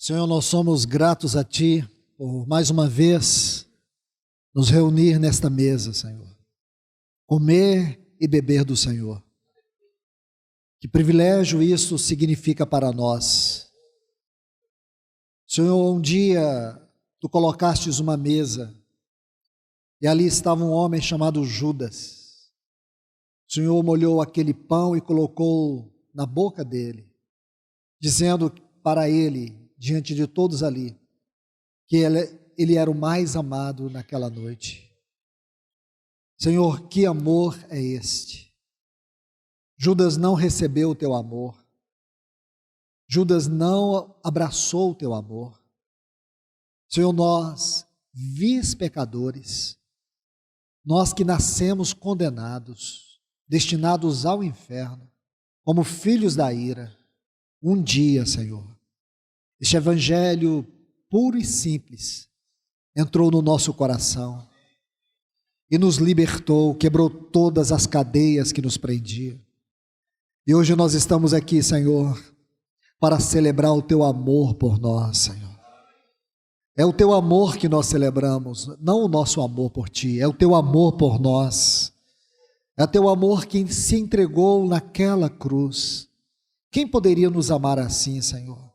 Senhor, nós somos gratos a Ti por mais uma vez nos reunir nesta mesa, Senhor. Comer e beber do Senhor. Que privilégio isso significa para nós. Senhor, um dia Tu colocastes uma mesa e ali estava um homem chamado Judas. O Senhor molhou aquele pão e colocou na boca dele, dizendo para ele, diante de todos ali, que ele era o mais amado naquela noite. Senhor, que amor é este? Judas não recebeu o teu amor. Judas não abraçou o teu amor. Senhor, nós, vis pecadores, nós que nascemos condenados, destinados ao inferno, como filhos da ira, um dia, Senhor, este evangelho puro e simples entrou no nosso coração e nos libertou, quebrou todas as cadeias que nos prendiam. E hoje nós estamos aqui, Senhor, para celebrar o Teu amor por nós, Senhor. É o Teu amor que nós celebramos, não o nosso amor por Ti, é o Teu amor por nós. É o Teu amor que se entregou naquela cruz. Quem poderia nos amar assim, Senhor?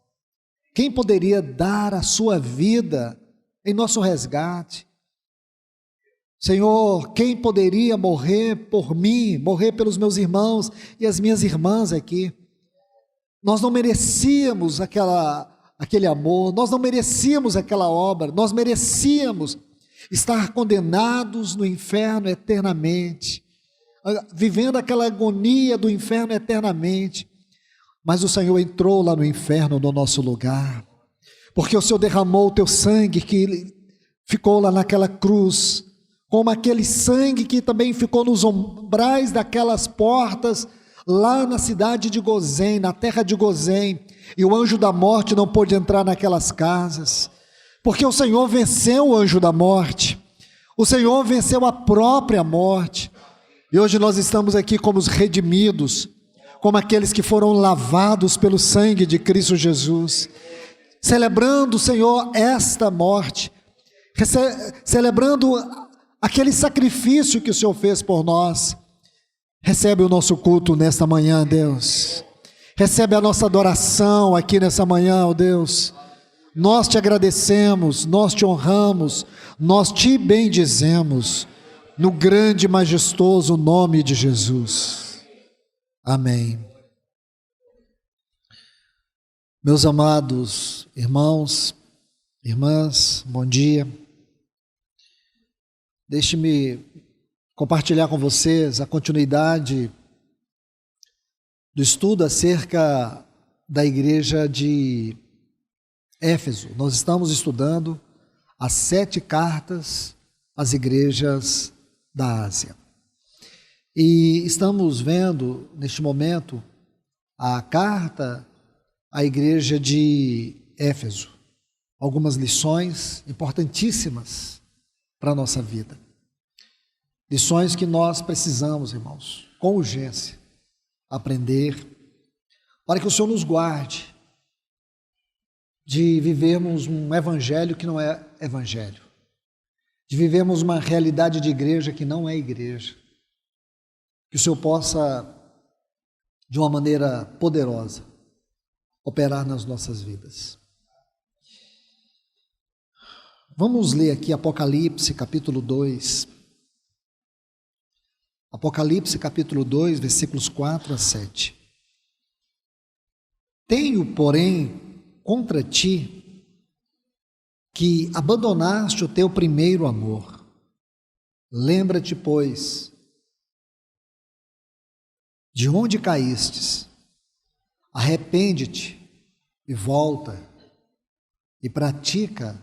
Quem poderia dar a sua vida em nosso resgate? Senhor, quem poderia morrer por mim, morrer pelos meus irmãos e as minhas irmãs aqui? Nós não merecíamos aquele amor, nós não merecíamos aquela obra, nós merecíamos estar condenados no inferno eternamente, vivendo aquela agonia do inferno eternamente. Mas o Senhor entrou lá no inferno no nosso lugar, porque o Senhor derramou o teu sangue que ficou lá naquela cruz, como aquele sangue que também ficou nos umbrais daquelas portas, lá na cidade de Gozém, na terra de Gozém, e o anjo da morte não pôde entrar naquelas casas, porque o Senhor venceu o anjo da morte, o Senhor venceu a própria morte, e hoje nós estamos aqui como os redimidos, como aqueles que foram lavados pelo sangue de Cristo Jesus, celebrando, Senhor, esta morte, celebrando aquele sacrifício que o Senhor fez por nós. Recebe o nosso culto nesta manhã, Deus. Recebe a nossa adoração aqui nessa manhã, ó Deus. Nós te agradecemos, nós te honramos, nós te bendizemos, no grande e majestoso nome de Jesus. Amém. Meus amados irmãos, irmãs, bom dia. Deixe-me compartilhar com vocês a continuidade do estudo acerca da igreja de Éfeso. Nós estamos estudando as 7 cartas às igrejas da Ásia. E estamos vendo, neste momento, a carta à igreja de Éfeso. Algumas lições importantíssimas para a nossa vida. Lições que nós precisamos, irmãos, com urgência, aprender, para que o Senhor nos guarde de vivermos um evangelho que não é evangelho, de vivermos uma realidade de igreja que não é igreja. Que o Senhor possa, de uma maneira poderosa, operar nas nossas vidas. Vamos ler aqui Apocalipse, capítulo 2. Apocalipse, capítulo 2, versículos 4 a 7. Tenho, porém, contra ti, que abandonaste o teu primeiro amor. Lembra-te, pois, de onde caístes, arrepende-te e volta e pratica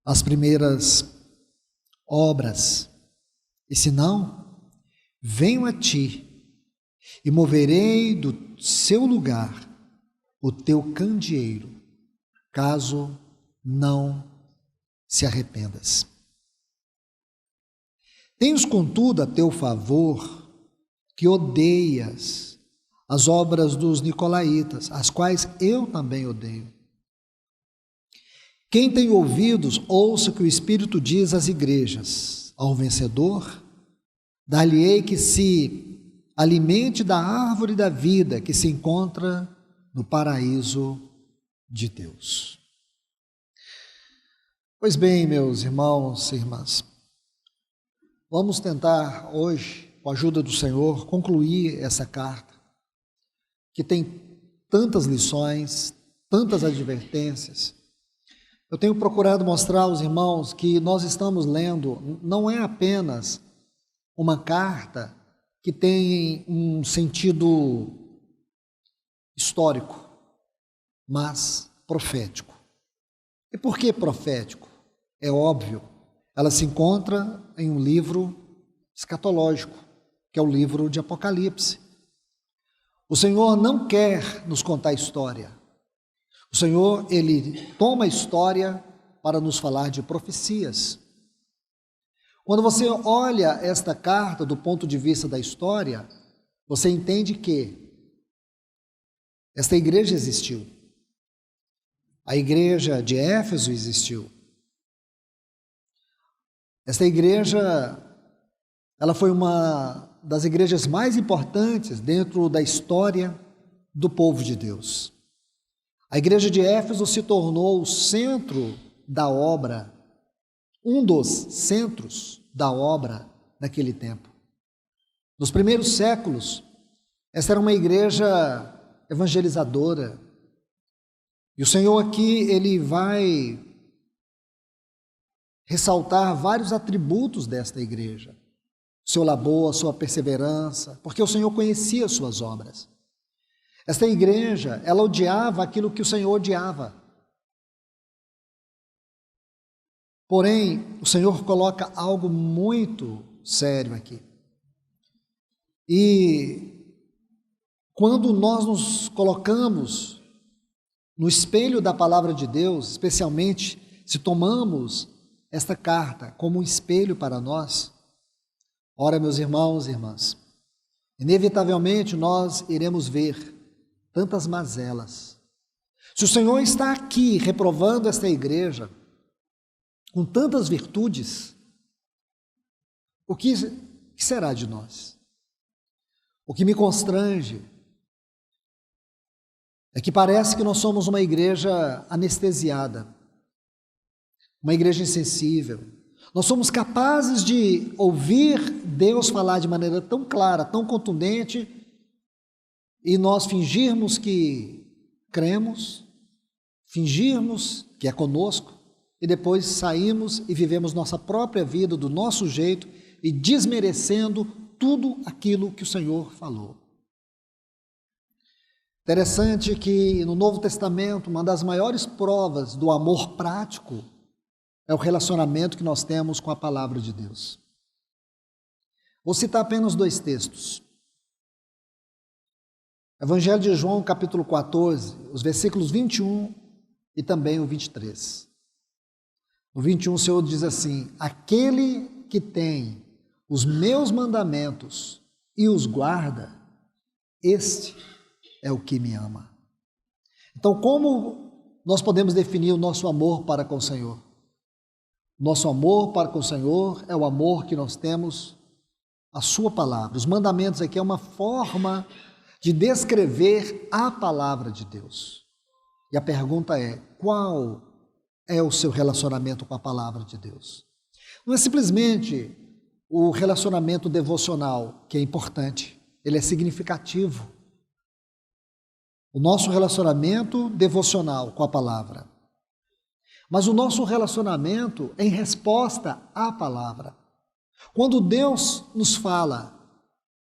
as primeiras obras, e se não, venho a ti e moverei do seu lugar o teu candeeiro, caso não se arrependas. Tens, contudo, a teu favor que odeias as obras dos nicolaítas, as quais eu também odeio. Quem tem ouvidos, ouça o que o Espírito diz às igrejas. Ao vencedor, dar-lhe-ei que se alimente da árvore da vida que se encontra no paraíso de Deus. Pois bem, meus irmãos e irmãs, vamos tentar hoje, com a ajuda do Senhor, concluir essa carta, que tem tantas lições, tantas advertências. Eu tenho procurado mostrar aos irmãos que nós estamos lendo não é apenas uma carta que tem um sentido histórico, mas profético. E por que profético? É óbvio, ela se encontra em um livro escatológico, que é o livro de Apocalipse. O Senhor não quer nos contar história. O Senhor, Ele toma a história para nos falar de profecias. Quando você olha esta carta do ponto de vista da história, você entende que esta igreja existiu. A igreja de Éfeso existiu. Esta igreja, ela foi uma das igrejas mais importantes dentro da história do povo de Deus. A igreja de Éfeso se tornou o centro da obra, um dos centros da obra naquele tempo. Nos primeiros séculos, essa era uma igreja evangelizadora. E o Senhor aqui, Ele vai ressaltar vários atributos desta igreja. Seu labor, sua perseverança, porque o Senhor conhecia as suas obras. Esta igreja, ela odiava aquilo que o Senhor odiava. Porém, o Senhor coloca algo muito sério aqui. E quando nós nos colocamos no espelho da palavra de Deus, especialmente se tomamos esta carta como um espelho para nós, ora, meus irmãos e irmãs, inevitavelmente nós iremos ver tantas mazelas. Se o Senhor está aqui reprovando esta igreja com tantas virtudes, o que será de nós? O que me constrange é que parece que nós somos uma igreja anestesiada, uma igreja insensível. Nós somos capazes de ouvir Deus falar de maneira tão clara, tão contundente, e nós fingirmos que cremos, fingirmos que é conosco, e depois saímos e vivemos nossa própria vida do nosso jeito e desmerecendo tudo aquilo que o Senhor falou. Interessante que no Novo Testamento, uma das maiores provas do amor prático é o relacionamento que nós temos com a palavra de Deus. Vou citar apenas 2 textos. Evangelho de João, capítulo 14, os versículos 21 e também o 23. No 21 o Senhor diz assim: aquele que tem os meus mandamentos e os guarda, este é o que me ama. Então, como nós podemos definir o nosso amor para com o Senhor? Nosso amor para com o Senhor é o amor que nós temos à sua palavra. Os mandamentos aqui é uma forma de descrever a palavra de Deus. E a pergunta é: qual é o seu relacionamento com a palavra de Deus? Não é simplesmente o relacionamento devocional, que é importante, ele é significativo. O nosso relacionamento devocional com a palavra. Mas o nosso relacionamento em resposta à palavra. Quando Deus nos fala,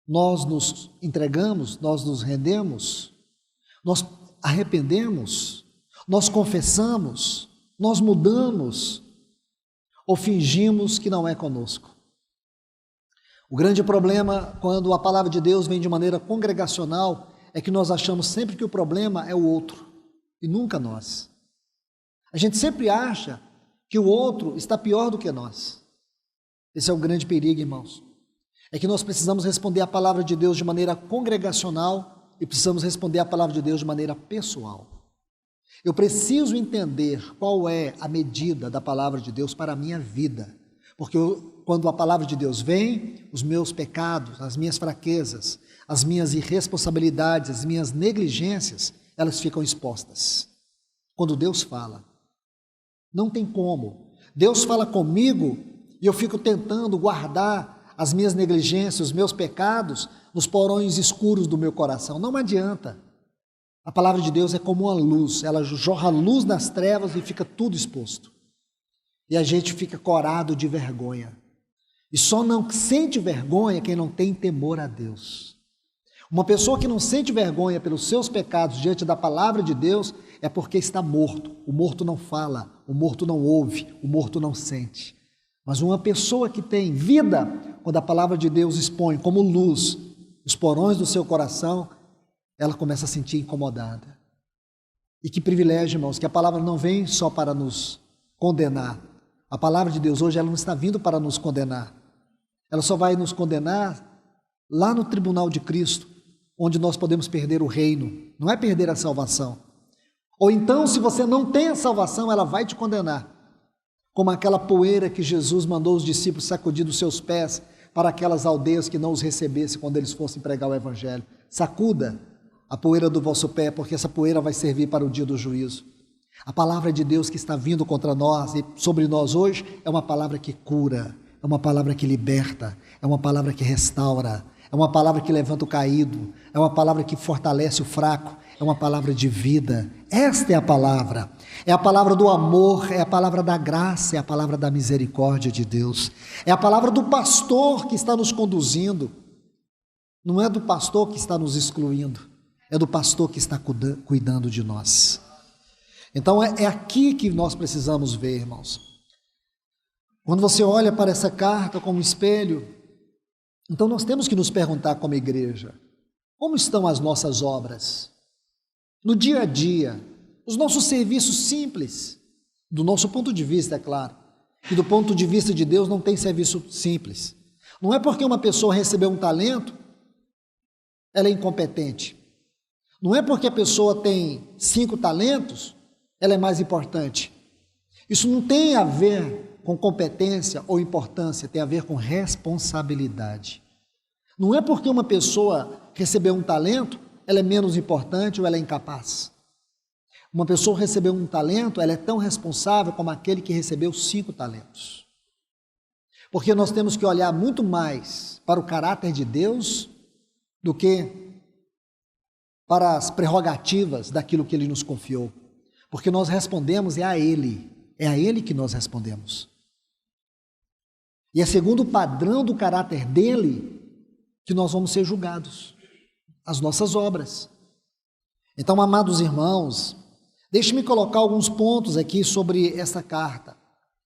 nós nos entregamos, nós nos rendemos, nós arrependemos, nós confessamos, nós mudamos ou fingimos que não é conosco. O grande problema quando a palavra de Deus vem de maneira congregacional é que nós achamos sempre que o problema é o outro e nunca nós. A gente sempre acha que o outro está pior do que nós. Esse é o grande perigo, irmãos. É que nós precisamos responder a palavra de Deus de maneira congregacional e precisamos responder a palavra de Deus de maneira pessoal. Eu preciso entender qual é a medida da palavra de Deus para a minha vida. Porque quando a palavra de Deus vem, os meus pecados, as minhas fraquezas, as minhas irresponsabilidades, as minhas negligências, elas ficam expostas. Quando Deus fala, não tem como. Deus fala comigo e eu fico tentando guardar as minhas negligências, os meus pecados nos porões escuros do meu coração. Não adianta. A palavra de Deus é como uma luz, ela jorra luz nas trevas e fica tudo exposto. E a gente fica corado de vergonha. E só não sente vergonha quem não tem temor a Deus. Uma pessoa que não sente vergonha pelos seus pecados diante da palavra de Deus é porque está morto. O morto não fala, o morto não ouve, o morto não sente. Mas uma pessoa que tem vida, quando a palavra de Deus expõe como luz os porões do seu coração, ela começa a sentir incomodada. E que privilégio, irmãos, que a palavra não vem só para nos condenar. A palavra de Deus hoje ela não está vindo para nos condenar. Ela só vai nos condenar lá no tribunal de Cristo, onde nós podemos perder o reino, não é perder a salvação. Ou então, se você não tem a salvação, ela vai te condenar. Como aquela poeira que Jesus mandou os discípulos sacudir dos seus pés para aquelas aldeias que não os recebessem quando eles fossem pregar o evangelho. Sacuda a poeira do vosso pé, porque essa poeira vai servir para o dia do juízo. A palavra de Deus que está vindo contra nós e sobre nós hoje é uma palavra que cura, é uma palavra que liberta, é uma palavra que restaura, é uma palavra que levanta o caído, é uma palavra que fortalece o fraco, é uma palavra de vida. Esta é a palavra do amor, é a palavra da graça, é a palavra da misericórdia de Deus, é a palavra do pastor que está nos conduzindo, não é do pastor que está nos excluindo, é do pastor que está cuidando de nós. Então é aqui que nós precisamos ver, irmãos. Quando você olha para essa carta como espelho, então nós temos que nos perguntar como igreja, como estão as nossas obras? No dia a dia, os nossos serviços simples, do nosso ponto de vista, é claro, e do ponto de vista de Deus não tem serviço simples. Não é porque uma pessoa recebeu um talento, ela é incompetente. Não é porque a pessoa tem 5 talentos, ela é mais importante. Isso não tem a ver com competência ou importância, tem a ver com responsabilidade. Não é porque uma pessoa recebeu um talento, ela é menos importante ou ela é incapaz. Uma pessoa recebeu um talento, ela é tão responsável como aquele que recebeu 5 talentos. Porque nós temos que olhar muito mais para o caráter de Deus do que para as prerrogativas daquilo que Ele nos confiou. Porque nós respondemos é a Ele que nós respondemos. E é segundo o padrão do caráter dEle que nós vamos ser julgados, as nossas obras. Então, amados irmãos, deixe-me colocar alguns pontos aqui sobre essa carta,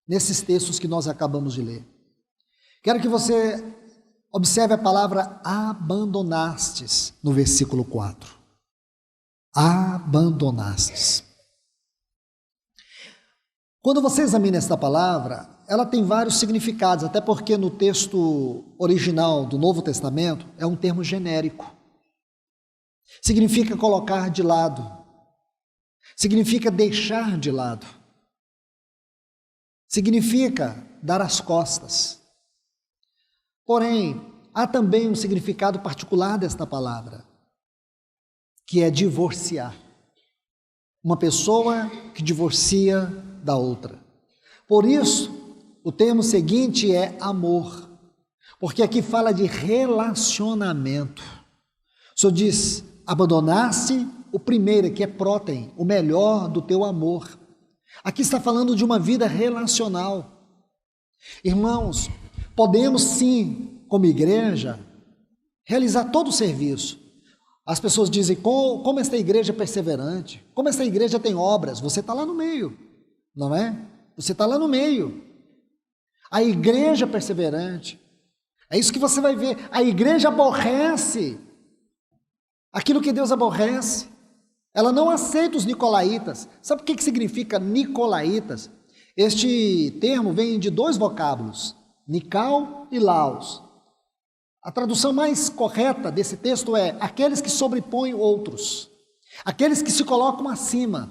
nesses textos que nós acabamos de ler. Quero que você observe a palavra abandonastes no versículo 4. Abandonastes. Quando você examina esta palavra, ela tem vários significados, até porque no texto original do Novo Testamento é um termo genérico. Significa colocar de lado, significa deixar de lado, significa dar as costas. Porém, há também um significado particular desta palavra, que é divorciar. Uma pessoa que divorcia da outra. Por isso, o termo seguinte é amor, porque aqui fala de relacionamento. O Senhor diz, abandonasse o primeiro, que é próten, o melhor do teu amor. Aqui está falando de uma vida relacional. Irmãos, podemos sim, como igreja, realizar todo o serviço. As pessoas dizem, como esta igreja é perseverante, como esta igreja tem obras, você está lá no meio, não é? Você está lá no meio. A igreja perseverante, é isso que você vai ver, a igreja aborrece aquilo que Deus aborrece, ela não aceita os nicolaítas. Sabe o que significa nicolaítas? Este termo vem de 2 vocábulos, Nical e Laos. A tradução mais correta desse texto é aqueles que sobrepõem outros, aqueles que se colocam acima.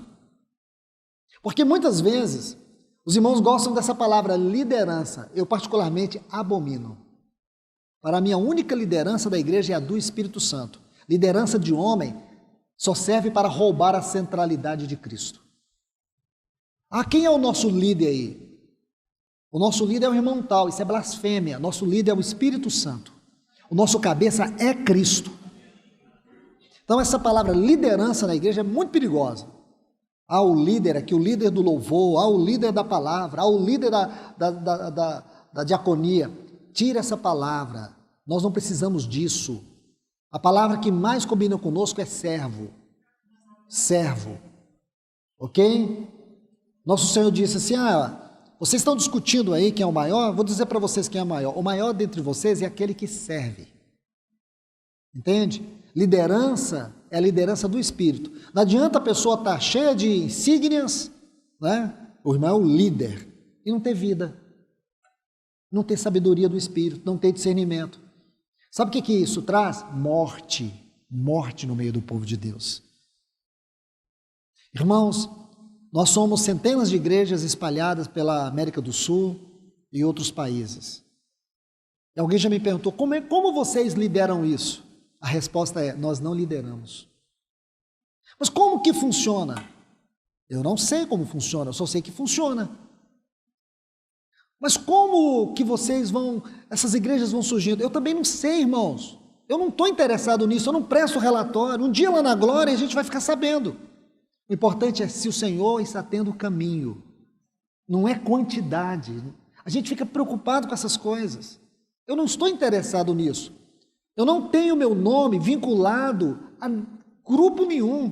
Porque muitas vezes os irmãos gostam dessa palavra liderança. Eu particularmente abomino. Para mim, a única liderança da igreja é a do Espírito Santo. Liderança de homem só serve para roubar a centralidade de Cristo. Quem é o nosso líder aí? O nosso líder é o irmão tal, isso é blasfêmia. Nosso líder é o Espírito Santo. O nosso cabeça é Cristo. Então essa palavra liderança na igreja é muito perigosa. O líder aqui, o líder do louvor, o líder da palavra, o líder da diaconia. Tira essa palavra, nós não precisamos disso. A palavra que mais combina conosco é servo. Servo. Ok? Nosso Senhor disse assim, vocês estão discutindo aí quem é o maior? Vou dizer para vocês quem é o maior. O maior dentre vocês é aquele que serve. Entende? Liderança é a liderança do Espírito. Não adianta a pessoa estar cheia de insígnias, né? O irmão é o líder e não ter vida. Não ter sabedoria do Espírito, não ter discernimento. Sabe o que isso traz? Morte. Morte no meio do povo de Deus. Irmãos, nós somos centenas de igrejas espalhadas pela América do Sul e outros países. E alguém já me perguntou, como vocês lideram isso? A resposta é, nós não lideramos. Mas como que funciona? Eu não sei como funciona, eu só sei que funciona. Mas como que essas igrejas vão surgindo? Eu também não sei, irmãos. Eu não estou interessado nisso, eu não presto relatório. Um dia lá na glória a gente vai ficar sabendo. O importante é se o Senhor está tendo caminho. Não é quantidade. A gente fica preocupado com essas coisas. Eu não estou interessado nisso. Eu não tenho meu nome vinculado a grupo nenhum.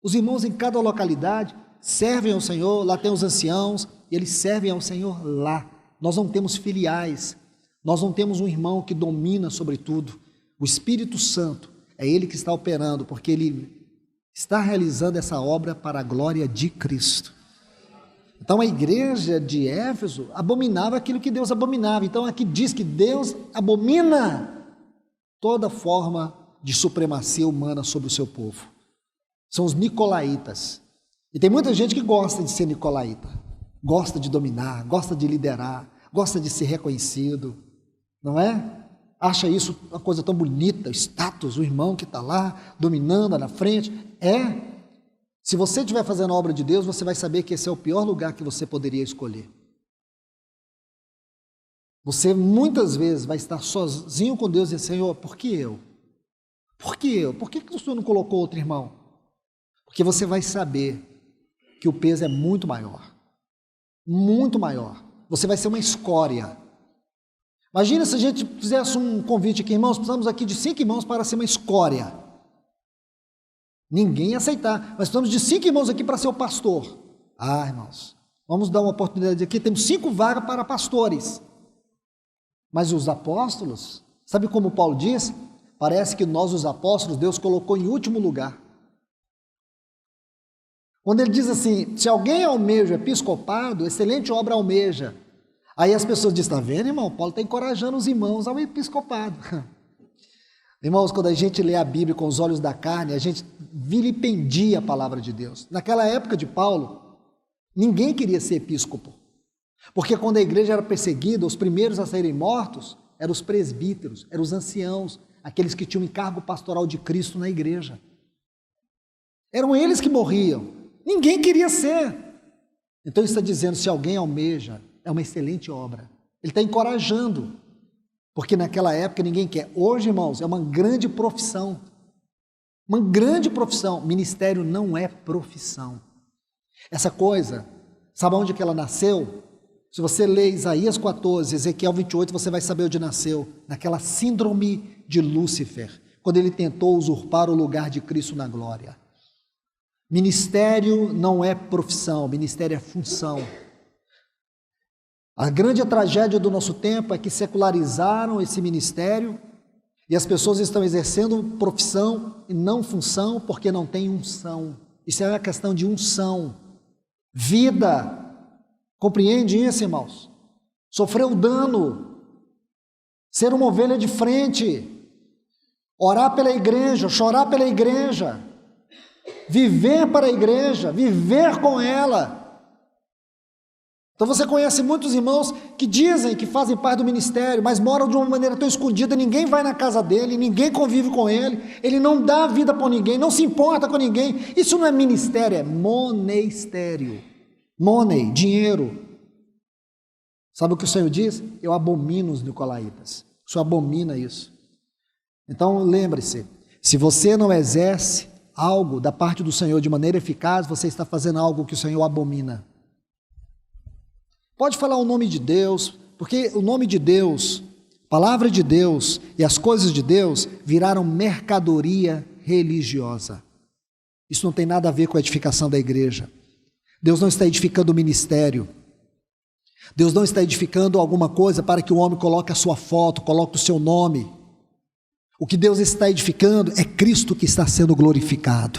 Os irmãos em cada localidade servem ao Senhor, lá tem os anciãos, e eles servem ao Senhor lá. Nós não temos filiais, nós não temos um irmão que domina sobre tudo. O Espírito Santo é Ele que está operando, porque Ele está realizando essa obra para a glória de Cristo. Então a igreja de Éfeso abominava aquilo que Deus abominava. Então aqui diz que Deus abomina toda forma de supremacia humana sobre o seu povo. São os nicolaítas. E tem muita gente que gosta de ser nicolaíta. Gosta de dominar, gosta de liderar, gosta de ser reconhecido. Não é? Acha isso uma coisa tão bonita, o status, o irmão que está lá, dominando na frente. Se você estiver fazendo a obra de Deus, você vai saber que esse é o pior lugar que você poderia escolher. Você muitas vezes vai estar sozinho com Deus e dizer, Senhor, por que eu? Por que eu? Por que o Senhor não colocou outro irmão? Porque você vai saber que o peso é muito maior. Muito maior. Você vai ser uma escória. Imagina se a gente fizesse um convite aqui, irmãos, precisamos aqui de 5 irmãos para ser uma escória. Ninguém ia aceitar, mas precisamos de 5 irmãos aqui para ser o pastor. Irmãos, vamos dar uma oportunidade aqui, temos 5 vagas para pastores. Mas os apóstolos, sabe como Paulo diz? Parece que nós, os apóstolos, Deus colocou em último lugar. Quando ele diz assim, se alguém almeja episcopado, excelente obra almeja. Aí as pessoas dizem, está vendo, irmão? Paulo está encorajando os irmãos ao episcopado. Irmãos, quando a gente lê a Bíblia com os olhos da carne, a gente vilipendia a palavra de Deus. Naquela época de Paulo, ninguém queria ser episcopo. Porque quando a igreja era perseguida, os primeiros a serem mortos eram os presbíteros, eram os anciãos, aqueles que tinham o encargo pastoral de Cristo na igreja. Eram eles que morriam. Ninguém queria ser. Então ele está dizendo, se alguém almeja, é uma excelente obra. Ele está encorajando, porque naquela época ninguém quer. Hoje, irmãos, é uma grande profissão. Uma grande profissão. Ministério não é profissão. Essa coisa, sabe onde que ela nasceu? Se você ler Isaías 14, Ezequiel 28, você vai saber onde nasceu. Naquela síndrome de Lúcifer, quando ele tentou usurpar o lugar de Cristo na glória. Ministério não é profissão, ministério é função. A grande tragédia do nosso tempo é que secularizaram esse ministério e as pessoas estão exercendo profissão e não função porque não tem unção. Isso é uma questão de unção. Vida. Compreende isso, irmãos? Sofrer o dano. Ser uma ovelha de frente. Orar pela igreja, chorar pela igreja. viver para a igreja, viver com ela. Então você conhece muitos irmãos que dizem que fazem parte do ministério, mas moram de uma maneira tão escondida, ninguém vai na casa dele, ninguém convive com ele não dá vida para ninguém, não se importa com ninguém. Isso não é ministério, é monestério. Money, dinheiro. Sabe o que o Senhor diz? Eu abomino os nicolaítas. O Senhor abomina isso. Então lembre-se, se você não exerce algo da parte do Senhor de maneira eficaz, você está fazendo algo que o Senhor abomina. Pode falar o nome de Deus, porque o nome de Deus, a palavra de Deus e as coisas de Deus viraram mercadoria religiosa. Isso não tem nada a ver com a edificação da igreja. Deus não está edificando o ministério. Deus não está edificando alguma coisa para que o homem coloque a sua foto, coloque o seu nome. O que Deus está edificando é Cristo que está sendo glorificado.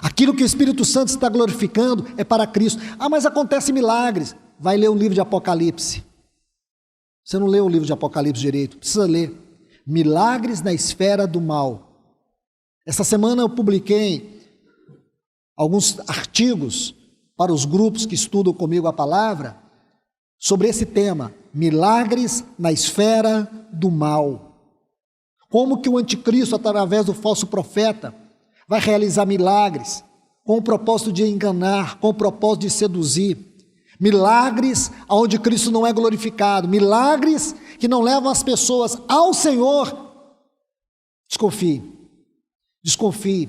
Aquilo que o Espírito Santo está glorificando é para Cristo. Ah, mas acontecem milagres. Vai ler o livro de Apocalipse. Você não leu o livro de Apocalipse direito, precisa ler. Milagres na esfera do mal. Essa semana eu publiquei alguns artigos para os grupos que estudam comigo a palavra, sobre esse tema, milagres na esfera do mal. Como que o anticristo, através do falso profeta, vai realizar milagres, com o propósito de enganar, com o propósito de seduzir. Milagres onde Cristo não é glorificado, milagres que não levam as pessoas ao Senhor. Desconfie,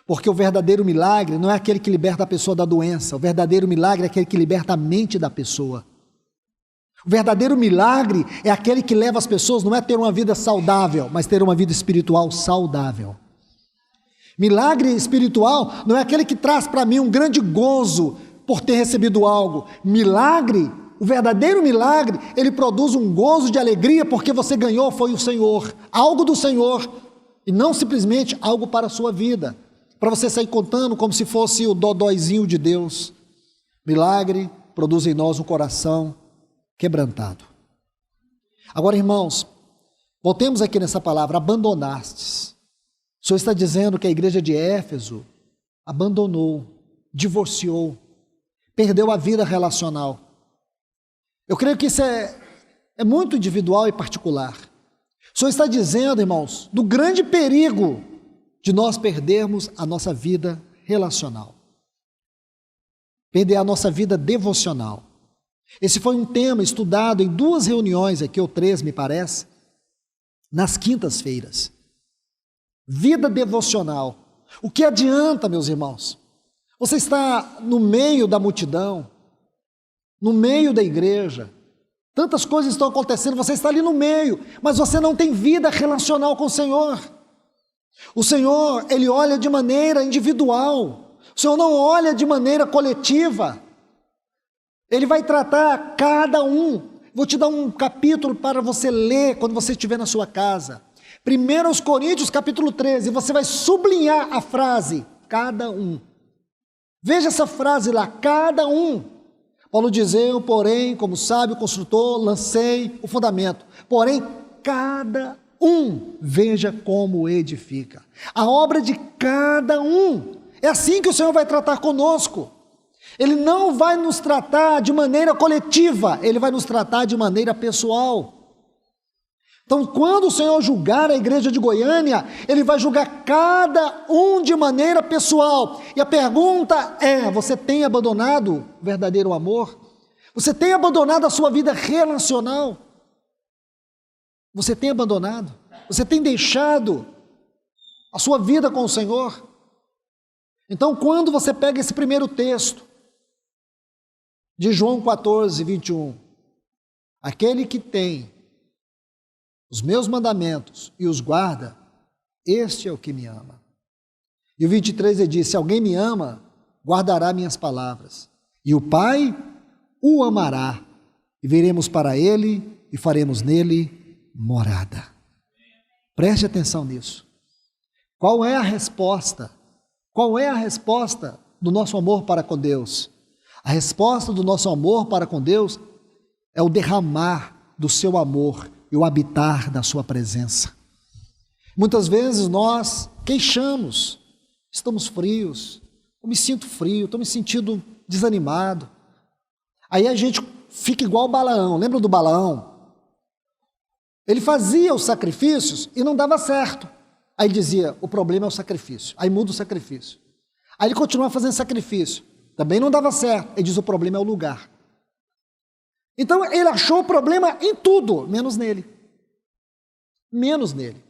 porque o verdadeiro milagre não é aquele que liberta a pessoa da doença, o verdadeiro milagre é aquele que liberta a mente da pessoa. O verdadeiro milagre é aquele que leva as pessoas, não é ter uma vida saudável, mas ter uma vida espiritual saudável. Milagre espiritual não é aquele que traz para mim um grande gozo por ter recebido algo. Milagre, o verdadeiro milagre, ele produz um gozo de alegria porque você ganhou, foi o Senhor, algo do Senhor, e não simplesmente algo para a sua vida, para você sair contando como se fosse o dodóizinho de Deus. Milagre produz em nós um coração quebrantado. Agora, irmãos, voltemos aqui nessa palavra, abandonastes. O Senhor está dizendo que a igreja de Éfeso abandonou, divorciou, perdeu a vida relacional. Eu creio que isso é muito individual e particular. O Senhor está dizendo, irmãos, do grande perigo de nós perdermos a nossa vida relacional. Perder a nossa vida devocional. Esse foi um tema estudado em 2 reuniões aqui, ou 3 me parece, nas quintas-feiras. Vida devocional. O que adianta, meus irmãos? Você está no meio da multidão, no meio da igreja, tantas coisas estão acontecendo, você está ali no meio, mas você não tem vida relacional com o Senhor. O Senhor, Ele olha de maneira individual, o Senhor não olha de maneira coletiva. Ele vai tratar cada um. Vou te dar um capítulo para você ler quando você estiver na sua casa. 1 Coríntios capítulo 13, você vai sublinhar a frase, cada um. Veja essa frase lá, cada um. Paulo diz, eu, porém, como sábio construtor, lancei o fundamento. Porém, cada um, veja como edifica. A obra de cada um. É assim que o Senhor vai tratar conosco. Ele não vai nos tratar de maneira coletiva, Ele vai nos tratar de maneira pessoal. Então, quando o Senhor julgar a igreja de Goiânia, Ele vai julgar cada um de maneira pessoal. E a pergunta é, você tem abandonado o verdadeiro amor? Você tem abandonado a sua vida relacional? Você tem abandonado? Você tem deixado a sua vida com o Senhor? Então, quando você pega esse primeiro texto, de João 14, 21, aquele que tem os meus mandamentos e os guarda, este é o que me ama. E o 23 ele diz, se alguém me ama, guardará minhas palavras, e o Pai o amará, e viremos para ele e faremos nele morada. Preste atenção nisso. Qual é a resposta? Qual é a resposta do nosso amor para com Deus? A resposta do nosso amor para com Deus é o derramar do seu amor e o habitar da sua presença. Muitas vezes nós queixamos, estamos frios, eu me sinto frio, estou me sentindo desanimado. Aí a gente fica igual o Balaão, lembra do Balaão? Ele fazia os sacrifícios e não dava certo. Aí ele dizia, o problema é o sacrifício, aí muda o sacrifício. Aí ele continua fazendo sacrifício, também não dava certo, ele diz, o problema é o lugar. Então ele achou o problema em tudo, menos nele. Menos nele.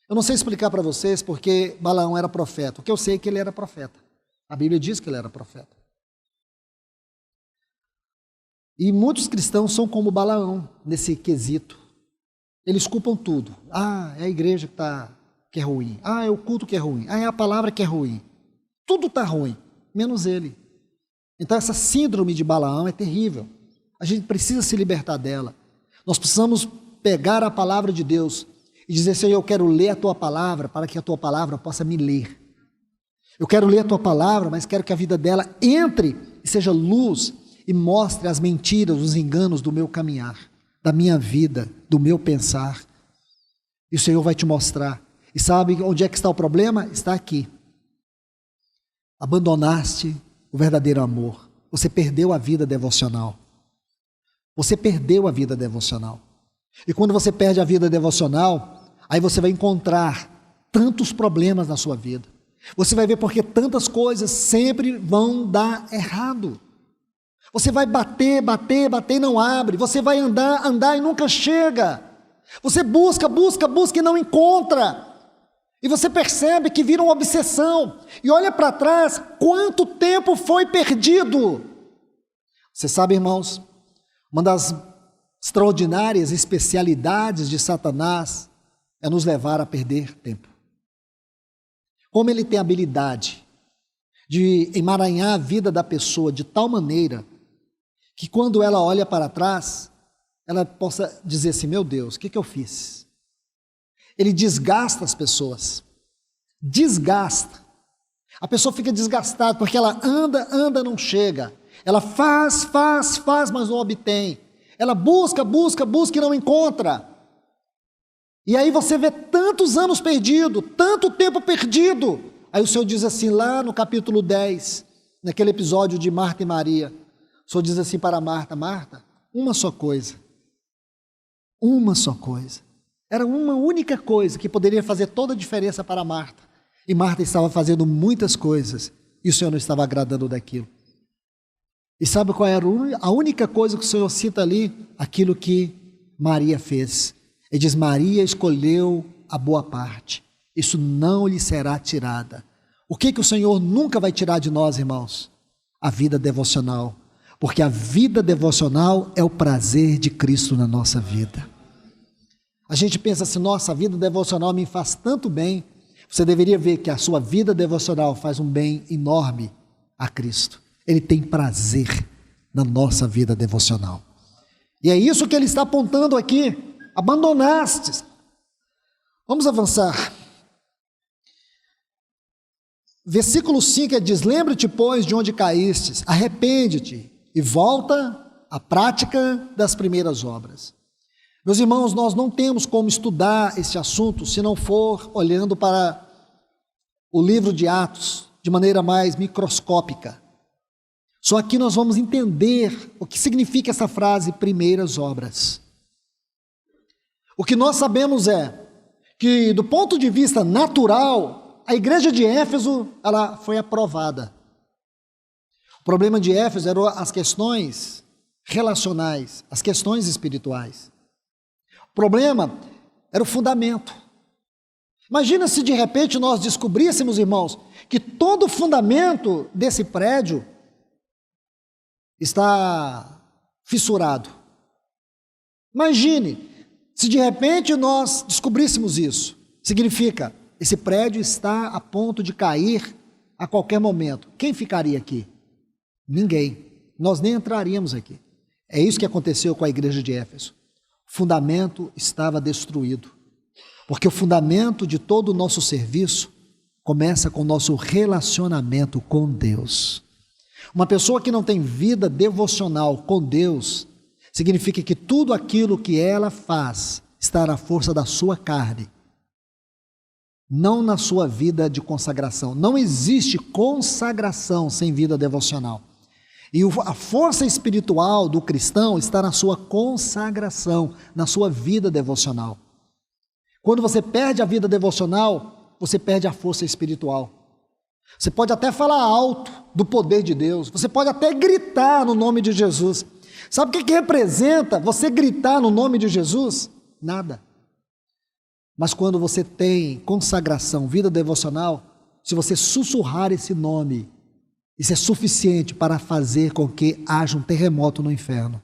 Eu não sei explicar para vocês porque Balaão era profeta. O que eu sei é que ele era profeta. A Bíblia diz que ele era profeta. E muitos cristãos são como Balaão nesse quesito. Eles culpam tudo. Ah, é a igreja que é ruim. Ah, é o culto que é ruim. Ah, é a palavra que é ruim. Tudo está ruim, menos ele. Então essa síndrome de Balaão é terrível. A gente precisa se libertar dela. Nós precisamos pegar a palavra de Deus e dizer, Senhor, eu quero ler a Tua palavra para que a Tua palavra possa me ler. Eu quero ler a Tua palavra, mas quero que a vida dela entre e seja luz e mostre as mentiras, os enganos do meu caminhar, da minha vida, do meu pensar. E o Senhor vai te mostrar. E sabe onde é que está o problema? Está aqui. Abandonaste o verdadeiro amor. Você perdeu a vida devocional. Você perdeu a vida devocional. E quando você perde a vida devocional, aí você vai encontrar tantos problemas na sua vida. Você vai ver porque tantas coisas sempre vão dar errado. Você vai bater e não abre. Você vai andar e nunca chega. Você busca e não encontra. E você percebe que vira uma obsessão. E olha para trás, quanto tempo foi perdido. Você sabe, irmãos, uma das extraordinárias especialidades de Satanás é nos levar a perder tempo. Como ele tem a habilidade de emaranhar a vida da pessoa de tal maneira que quando ela olha para trás, ela possa dizer assim, meu Deus, o que eu fiz? Ele desgasta as pessoas. Desgasta. A pessoa fica desgastada porque ela anda, não chega. Ela faz, mas não obtém. Ela busca e não encontra. E aí você vê tantos anos perdidos, tanto tempo perdido. Aí o Senhor diz assim, lá no capítulo 10, naquele episódio de Marta e Maria, o Senhor diz assim para Marta, Marta, uma só coisa. Uma só coisa. Era uma única coisa que poderia fazer toda a diferença para Marta. E Marta estava fazendo muitas coisas e o Senhor não estava agradando daquilo. E sabe qual era a única coisa que o Senhor cita ali? Aquilo que Maria fez. Ele diz, Maria escolheu a boa parte. Isso não lhe será tirada. O que o Senhor nunca vai tirar de nós, irmãos? A vida devocional. Porque a vida devocional é o prazer de Cristo na nossa vida. A gente pensa assim, nossa, a vida devocional me faz tanto bem. Você deveria ver que a sua vida devocional faz um bem enorme a Cristo. Ele tem prazer na nossa vida devocional. E é isso que ele está apontando aqui. Abandonastes. Vamos avançar. Versículo 5 diz, lembra-te, pois, de onde caístes, arrepende-te e volta à prática das primeiras obras. Meus irmãos, nós não temos como estudar esse assunto se não for olhando para o livro de Atos de maneira mais microscópica. Só aqui nós vamos entender o que significa essa frase, primeiras obras. O que nós sabemos é que, do ponto de vista natural, a igreja de Éfeso ela foi aprovada. O problema de Éfeso eram as questões relacionais, as questões espirituais. O problema era o fundamento. Imagina se de repente nós descobríssemos, irmãos, que todo o fundamento desse prédio está fissurado. Imagine se de repente nós descobríssemos isso. Significa, esse prédio está a ponto de cair a qualquer momento. Quem ficaria aqui? Ninguém. Nós nem entraríamos aqui. É isso que aconteceu com a igreja de Éfeso. O fundamento estava destruído. Porque o fundamento de todo o nosso serviço começa com o nosso relacionamento com Deus. Uma pessoa que não tem vida devocional com Deus, significa que tudo aquilo que ela faz está na força da sua carne. não na sua vida de consagração. Não existe consagração sem vida devocional. E a força espiritual do cristão está na sua consagração, na sua vida devocional. Quando você perde a vida devocional, você perde a força espiritual. Você pode até falar alto do poder de Deus, você pode até gritar no nome de Jesus. Sabe o que representa você gritar no nome de Jesus? Nada. Mas quando você tem consagração, vida devocional, se você sussurrar esse nome, isso é suficiente para fazer com que haja um terremoto no inferno.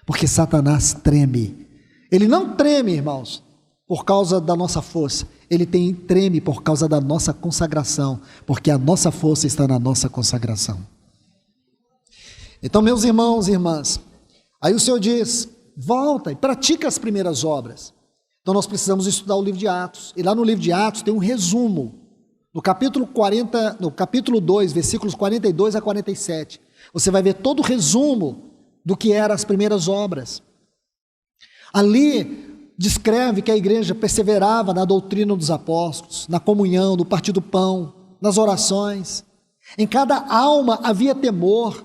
Porque Satanás treme. Ele não treme, irmãos, por causa da nossa força. Ele treme por causa da nossa consagração, porque a nossa força está na nossa consagração. Então, meus irmãos e irmãs, aí o Senhor diz, volta e pratica as primeiras obras. Então nós precisamos estudar o livro de Atos. E lá no livro de Atos tem um resumo. No capítulo 2, versículos 42 a 47, você vai ver todo o resumo do que eram as primeiras obras. Ali descreve que a igreja perseverava na doutrina dos apóstolos, na comunhão, no partir do pão, nas orações. Em cada alma havia temor.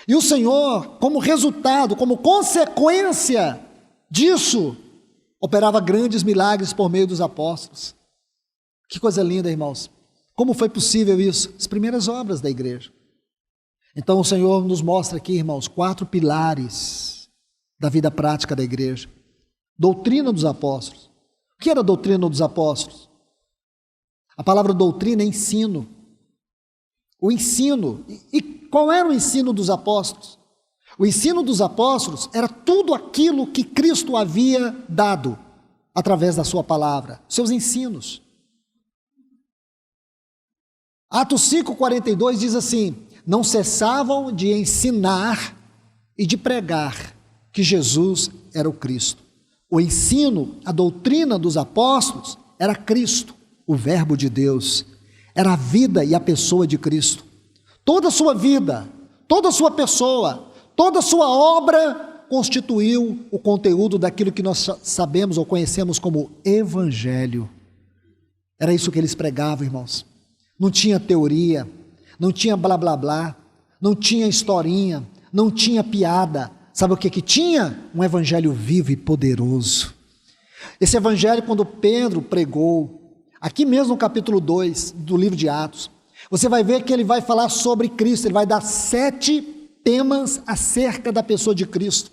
E o Senhor, como resultado, como consequência disso, operava grandes milagres por meio dos apóstolos. Que coisa linda, irmãos. Como foi possível isso? As primeiras obras da igreja. Então o Senhor nos mostra aqui, irmãos, 4 pilares da vida prática da igreja. Doutrina dos apóstolos. O que era a doutrina dos apóstolos? A palavra doutrina é ensino. O ensino. E qual era o ensino dos apóstolos? O ensino dos apóstolos era tudo aquilo que Cristo havia dado através da sua palavra, seus ensinos. Atos 5,42 diz assim, não cessavam de ensinar e de pregar que Jesus era o Cristo. O ensino, a doutrina dos apóstolos era Cristo, o Verbo de Deus, era a vida e a pessoa de Cristo. Toda a sua vida, toda a sua pessoa, toda a sua obra constituiu o conteúdo daquilo que nós sabemos ou conhecemos como Evangelho. Era isso que eles pregavam, irmãos. Não tinha teoria, não tinha blá blá blá, não tinha historinha, não tinha piada. Sabe o que tinha? Um evangelho vivo e poderoso. Esse evangelho, quando Pedro pregou, aqui mesmo no capítulo 2 do livro de Atos, você vai ver que ele vai falar sobre Cristo, ele vai dar 7 temas acerca da pessoa de Cristo.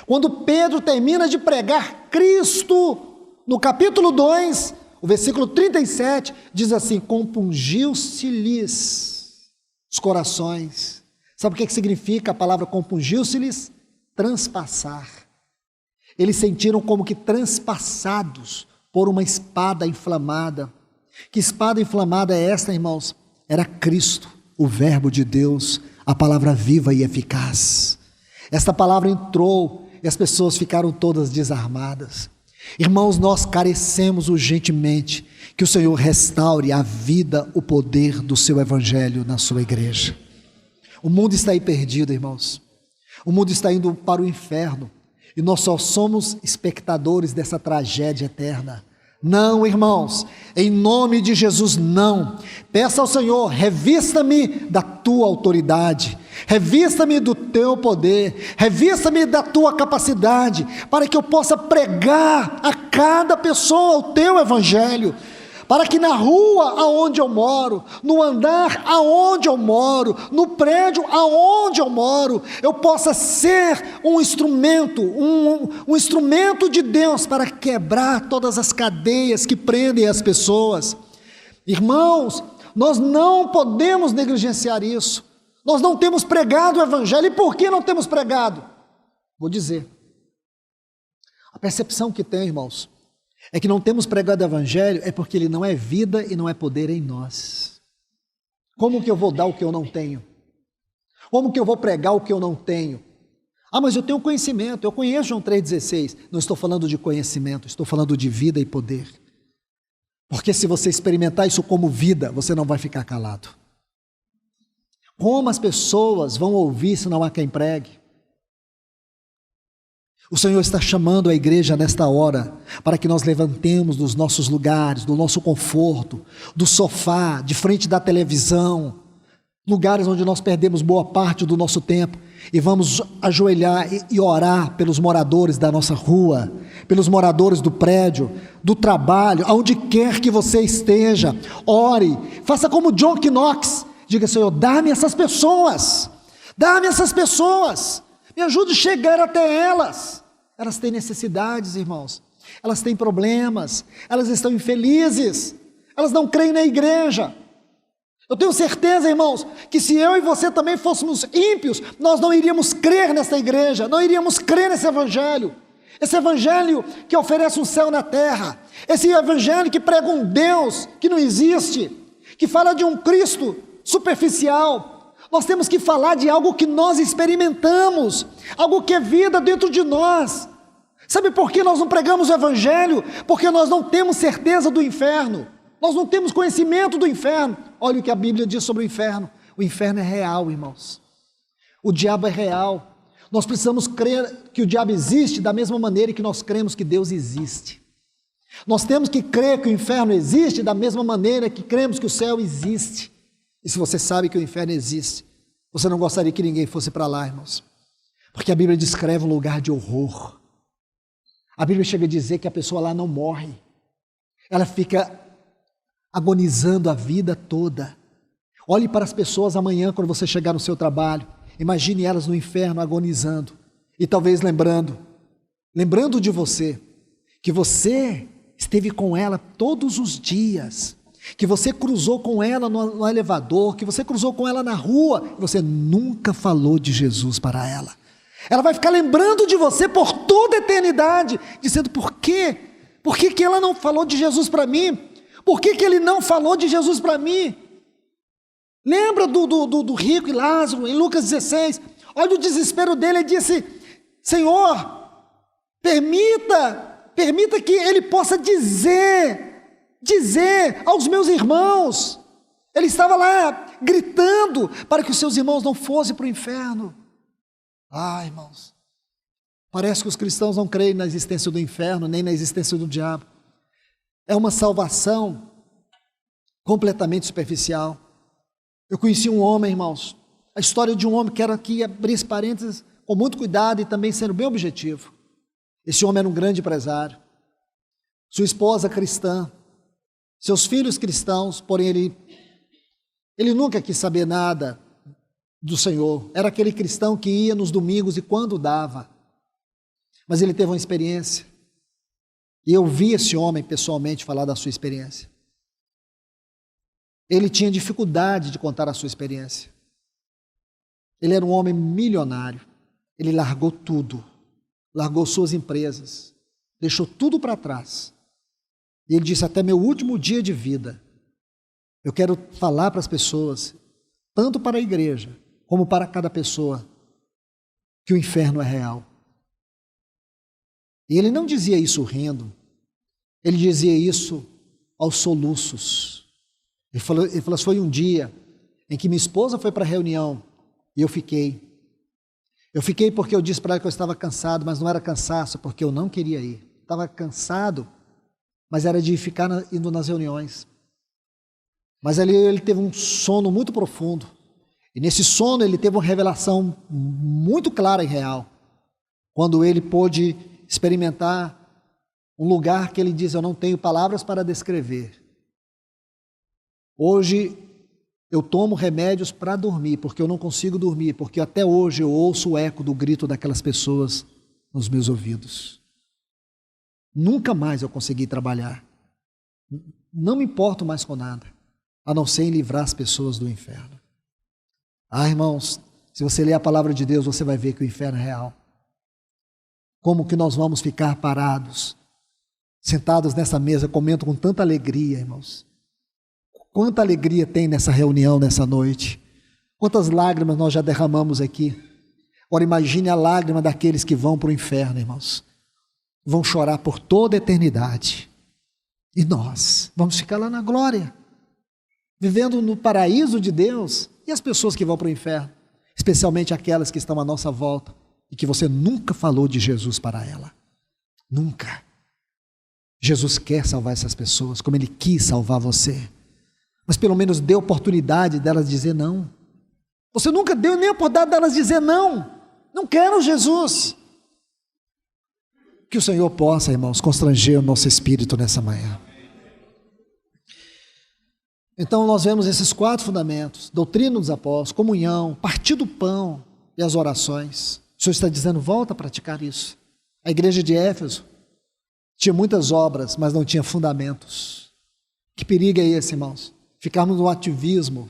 Quando Pedro termina de pregar Cristo, no capítulo 2, o versículo 37 diz assim, compungiu-se-lhes os corações. Sabe o que significa a palavra compungiu-se-lhes? Transpassar. Eles sentiram como que transpassados por uma espada inflamada. Que espada inflamada é esta, irmãos? Era Cristo, o Verbo de Deus, a palavra viva e eficaz. Esta palavra entrou e as pessoas ficaram todas desarmadas. Irmãos, nós carecemos urgentemente que o Senhor restaure a vida, o poder do seu evangelho na sua igreja. O mundo está aí perdido, irmãos. O mundo está indo para o inferno e nós só somos espectadores dessa tragédia eterna. Não, irmãos, em nome de Jesus, não. Peça ao Senhor, revista-me da tua autoridade, revista-me do teu poder, revista-me da tua capacidade, para que eu possa pregar a cada pessoa o teu evangelho, para que na rua aonde eu moro, no andar aonde eu moro, no prédio aonde eu moro, eu possa ser um instrumento, um instrumento de Deus para quebrar todas as cadeias que prendem as pessoas. Irmãos, nós não podemos negligenciar isso. Nós não temos pregado o evangelho. E por que não temos pregado? Vou dizer. A percepção que tem, irmãos, é que não temos pregado o evangelho é porque ele não é vida e não é poder em nós. Como que eu vou dar o que eu não tenho? Como que eu vou pregar o que eu não tenho? Ah, mas eu tenho conhecimento, eu conheço João 3,16. Não estou falando de conhecimento, estou falando de vida e poder. Porque se você experimentar isso como vida, você não vai ficar calado. Como as pessoas vão ouvir se não há quem pregue? O Senhor está chamando a igreja nesta hora, para que nós levantemos dos nossos lugares, do nosso conforto, do sofá, de frente da televisão, lugares onde nós perdemos boa parte do nosso tempo, e vamos ajoelhar e orar pelos moradores da nossa rua, pelos moradores do prédio, do trabalho, aonde quer que você esteja. Ore, faça como John Knox, diga: Senhor, dá-me essas pessoas, me ajude a chegar até elas. Elas têm necessidades, irmãos, elas têm problemas, elas estão infelizes, elas não creem na igreja. Eu tenho certeza, irmãos, que se eu e você também fôssemos ímpios, nós não iríamos crer nessa igreja, não iríamos crer nesse evangelho. Esse evangelho que oferece um céu na terra, esse evangelho que prega um Deus que não existe, que fala de um Cristo superficial. Nós temos que falar de algo que nós experimentamos, algo que é vida dentro de nós. Sabe por que nós não pregamos o evangelho? Porque nós não temos certeza do inferno, nós não temos conhecimento do inferno. Olha o que a Bíblia diz sobre o inferno. O inferno é real, irmãos. O diabo é real. Nós precisamos crer que o diabo existe da mesma maneira que nós cremos que Deus existe. Nós temos que crer que o inferno existe da mesma maneira que cremos que o céu existe. E se você sabe que o inferno existe, você não gostaria que ninguém fosse para lá, irmãos. Porque a Bíblia descreve um lugar de horror. A Bíblia chega a dizer que a pessoa lá não morre. Ela fica agonizando a vida toda. Olhe para as pessoas amanhã quando você chegar no seu trabalho. Imagine elas no inferno agonizando. E talvez lembrando de você, que você esteve com ela todos os dias, que você cruzou com ela no elevador, que você cruzou com ela na rua, e você nunca falou de Jesus para ela. Ela vai ficar lembrando de você por toda a eternidade, dizendo: por quê? Por que ela não falou de Jesus para mim? Por que ele não falou de Jesus para mim? Lembra do rico e Lázaro, em Lucas 16, olha o desespero dele. Ele disse: Senhor, permita que ele possa dizer aos meus irmãos. Ele estava lá gritando para que os seus irmãos não fossem para o inferno. Irmãos, parece que os cristãos não creem na existência do inferno, nem na existência do diabo. É uma salvação completamente superficial. Eu conheci um homem, irmãos, a história de um homem que era aqui, abrir esse parênteses, com muito cuidado e também sendo bem objetivo. Esse homem era um grande empresário, sua esposa cristã, seus filhos cristãos, porém ele nunca quis saber nada do Senhor. Era aquele cristão que ia nos domingos e quando dava. Mas ele teve uma experiência, e eu vi esse homem pessoalmente falar da sua experiência. Ele tinha dificuldade de contar a sua experiência. Ele era um homem milionário. Ele largou tudo, largou suas empresas, deixou tudo para trás. E ele disse: até meu último dia de vida, eu quero falar para as pessoas, tanto para a igreja, como para cada pessoa, que o inferno é real. E ele não dizia isso rindo, ele dizia isso aos soluços. Ele falou: foi um dia em que minha esposa foi para a reunião e eu fiquei. Eu fiquei porque eu disse para ela que eu estava cansado, mas não era cansaço, porque eu não queria ir. Estava cansado, mas era de ficar indo nas reuniões. Mas ali ele teve um sono muito profundo. E nesse sono ele teve uma revelação muito clara e real. Quando ele pôde experimentar um lugar que ele diz: eu não tenho palavras para descrever. Hoje eu tomo remédios para dormir, porque eu não consigo dormir, porque até hoje eu ouço o eco do grito daquelas pessoas nos meus ouvidos. Nunca mais eu consegui trabalhar. Não me importo mais com nada, a não ser em livrar as pessoas do inferno. Irmãos, se você ler a palavra de Deus, você vai ver que o inferno é real. Como que nós vamos ficar parados, sentados nessa mesa, comendo com tanta alegria, irmãos? Quanta alegria tem nessa reunião, nessa noite. Quantas lágrimas nós já derramamos aqui. Agora imagine a lágrima daqueles que vão para o inferno, irmãos. Vão chorar por toda a eternidade. E nós vamos ficar lá na glória, vivendo no paraíso de Deus. E as pessoas que vão para o inferno, especialmente aquelas que estão à nossa volta, e que você nunca falou de Jesus para ela. Nunca. Jesus quer salvar essas pessoas, como Ele quis salvar você. Mas pelo menos dê oportunidade delas dizer não. Você nunca deu nem a oportunidade delas dizer não. Não quero Jesus. Que o Senhor possa, irmãos, constranger o nosso espírito nessa manhã. Então nós vemos esses 4 fundamentos: doutrina dos apóstolos, comunhão, partir do pão e as orações. O Senhor está dizendo, volta a praticar isso. A igreja de Éfeso tinha muitas obras, mas não tinha fundamentos. Que perigo é esse, irmãos? Ficarmos no ativismo,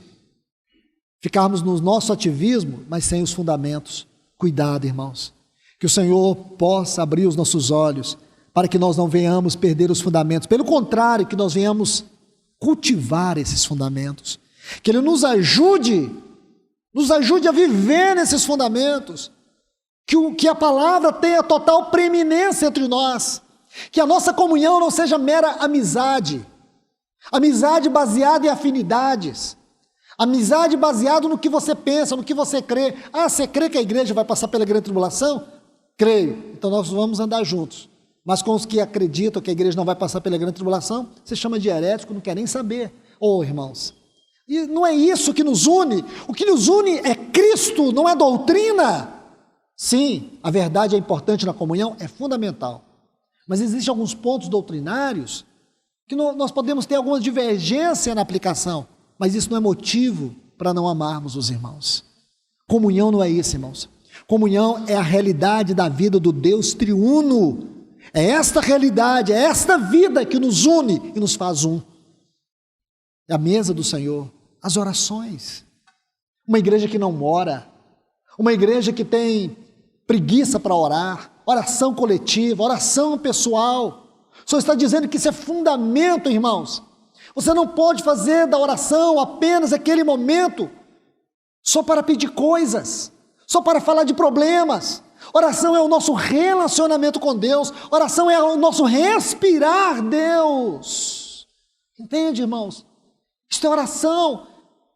ficarmos no nosso ativismo, mas sem os fundamentos. Cuidado, irmãos. Que o Senhor possa abrir os nossos olhos, para que nós não venhamos perder os fundamentos. Pelo contrário, que nós venhamos cultivar esses fundamentos. Que Ele nos ajude a viver nesses fundamentos. Que a palavra tenha total preeminência entre nós. Que a nossa comunhão não seja mera amizade. Amizade baseada em afinidades. Amizade baseada no que você pensa, no que você crê. Ah, você crê que a igreja vai passar pela grande tribulação? Creio. Então nós vamos andar juntos. Mas com os que acreditam que a igreja não vai passar pela grande tribulação, você chama de herético, não quer nem saber. Irmãos, e não é isso que nos une. O que nos une é Cristo, não é doutrina. Sim, a verdade é importante na comunhão, é fundamental. Mas existem alguns pontos doutrinários que nós podemos ter alguma divergência na aplicação, mas isso não é motivo para não amarmos os irmãos. Comunhão não é isso, irmãos. Comunhão é a realidade da vida do Deus triuno. É esta realidade, é esta vida que nos une e nos faz um. É a mesa do Senhor, as orações. Uma igreja que não ora, uma igreja que tem preguiça para orar, oração coletiva, oração pessoal. O Senhor está dizendo que isso é fundamento, irmãos. Você não pode fazer da oração apenas aquele momento só para pedir coisas, só para falar de problemas. Oração é o nosso relacionamento com Deus. Oração é o nosso respirar Deus. Entende, irmãos? Isto é oração.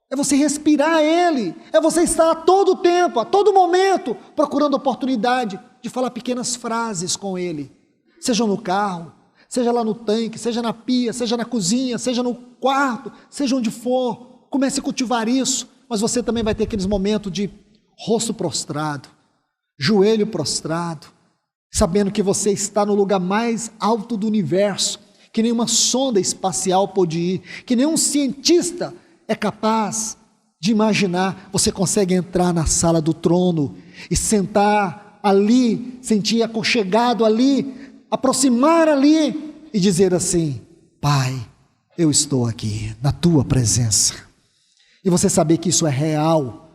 É você respirar Ele. É você estar a todo tempo, a todo momento, procurando oportunidade de falar pequenas frases com Ele. Seja no carro, seja lá no tanque, seja na pia, seja na cozinha, seja no quarto, seja onde for. Comece a cultivar isso. Mas você também vai ter aqueles momentos de rosto prostrado, joelho prostrado, sabendo que você está no lugar mais alto do universo, que nenhuma sonda espacial pode ir, que nenhum cientista é capaz de imaginar. Você consegue entrar na sala do trono e sentar ali, sentir aconchegado ali, aproximar ali e dizer assim: Pai, eu estou aqui na tua presença. E você saber que isso é real,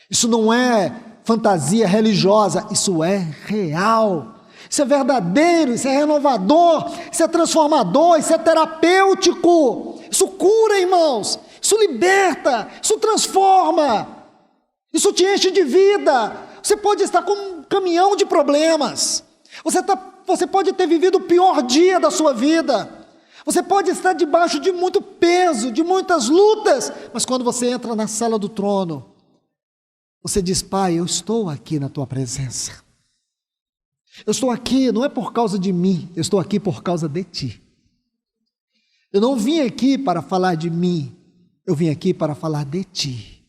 isso não é fantasia religiosa, isso é real, isso é verdadeiro, isso é renovador, isso é transformador, isso é terapêutico, isso cura, irmãos, isso liberta, isso transforma, isso te enche de vida. Você pode estar com um caminhão de problemas, você pode ter vivido o pior dia da sua vida, você pode estar debaixo de muito peso, de muitas lutas, mas quando você entra na sala do trono, você diz: Pai, eu estou aqui na tua presença. Eu estou aqui, não é por causa de mim, eu estou aqui por causa de ti. Eu não vim aqui para falar de mim, eu vim aqui para falar de ti,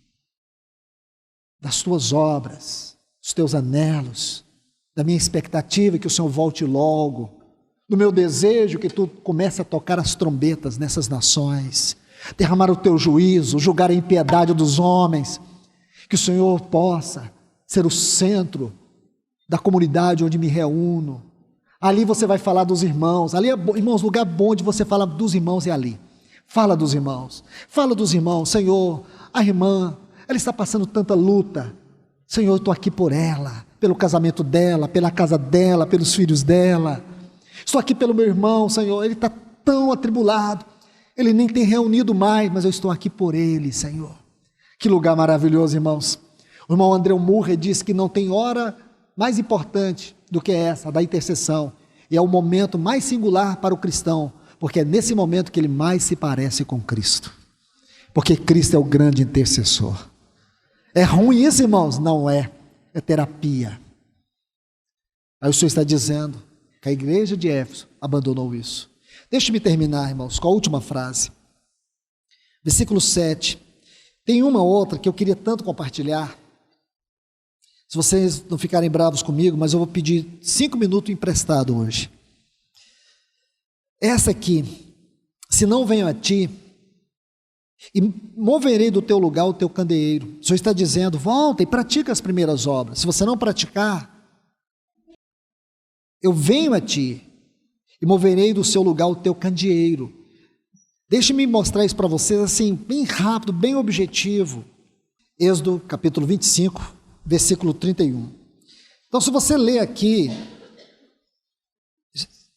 das tuas obras, dos teus anelos, da minha expectativa que o Senhor volte logo, do meu desejo que tu comece a tocar as trombetas nessas nações, derramar o teu juízo, julgar a impiedade dos homens. Que o Senhor possa ser o centro da comunidade onde me reúno. Ali você vai falar dos irmãos. Ali, irmãos, lugar bom de você falar dos irmãos é ali. Fala dos irmãos. Fala dos irmãos. Senhor, a irmã, ela está passando tanta luta. Senhor, eu estou aqui por ela, pelo casamento dela, pela casa dela, pelos filhos dela. Estou aqui pelo meu irmão, Senhor. Ele está tão atribulado. Ele nem tem reunido mais, mas eu estou aqui por ele, Senhor. Que lugar maravilhoso, irmãos. O irmão André Murray diz que não tem hora mais importante do que essa, da intercessão. E é o momento mais singular para o cristão, porque é nesse momento que ele mais se parece com Cristo. Porque Cristo é o grande intercessor. É ruim isso, irmãos? Não é. É terapia. Aí o Senhor está dizendo que a igreja de Éfeso abandonou isso. Deixe-me terminar, irmãos, com a última frase. Versículo 7. Tem uma outra que eu queria tanto compartilhar. Se vocês não ficarem bravos comigo, mas eu vou pedir 5 minutos emprestado hoje. Essa aqui, se não venho a ti, e moverei do teu lugar o teu candeeiro. O Senhor está dizendo, volta e pratica as primeiras obras. Se você não praticar, eu venho a ti e moverei do seu lugar o teu candeeiro. Deixe-me mostrar isso para vocês assim, bem rápido, bem objetivo. Êxodo capítulo 25, versículo 31. Então, se você ler aqui,